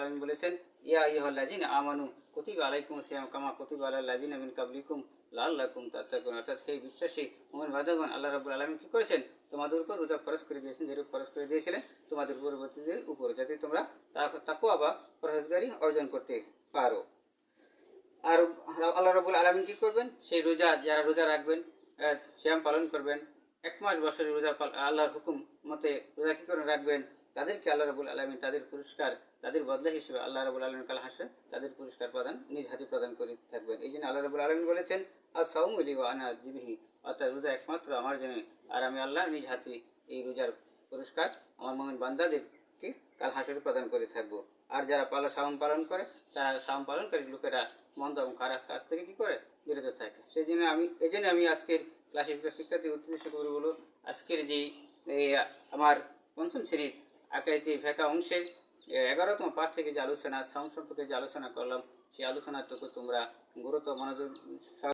আলামিন বলেছেন, ইয়া আইয়ুহাল্লাযিনা আমানু কুতিবা আলাইকুমুস সিয়াম কামা কুতিবা আলাল লাযিনা মিন কাবলিকুম লাআল্লাকুম তাত্তাকুন। অর্থাৎ হে বিশ্বাসী মুমিন বান্দাগণ, আল্লাহ রাব্বুল আলামিন কি করেছেন? তোমাদের উপর রোজা ফরজ করে দিয়েছেন, যেরূপ ফরজ করে দিয়েছিলেন তোমাদের পূর্ববর্তীদের উপর, যাতে তোমরা তাকওয়া বা পরহেজগারি অর্জন করতে পারো। আর আল্লাহ রাব্বুল আলামিন কি করবেন? সেই রোজা, যারা রোজা রাখবেন, সিয়াম পালন করবেন, 1 মাস বছরের রোজা আল্লাহর হুকুম মতে রোজা কি করে রাখবেন, তাদেরকে আল্লাহ রাব্বুল আলামিন তাদের পুরস্কার, তাদের বদলা হিসেবে আল্লাহ রাব্বুল আলামিন কাল হাসরে তাদের পুরস্কার প্রদান নিজ হাতে প্রদান করে থাকবেন। এই জন্য আল্লাহ রাব্বুল আলামিন বলেছেন, আস-সাওমু লি ওয়া আনা আজজি বিহি, অর্থাৎ রোজা একমাত্র আমার জন্য, আর আমি আল্লাহ নিজ হাতে এই রোজার পুরস্কার আমার মুমিন বান্দাদেরকে কাল হাসরে প্রদান করে থাকবো। আর যারা সাওম পালন করে, তারা সাওম পালনকারী লোকেরা মন্দ এবং খারাপ কাজ থেকে কি করে? বিরত থাকে। সেই জন্য আমি আজকের ক্লাসের শিক্ষার্থী উদ্দেশ্য করে বলো, আজকের যে আমার পঞ্চম শ্রেণীর আকাইতে ফেকা অংশের 11তম পাঠ থেকে যে আলোচনা সাউন্ড সম্পর্কে যে আলোচনা করলাম, সেই আলোচনাটুকু তোমরা গুরুত্ব মনোযোগ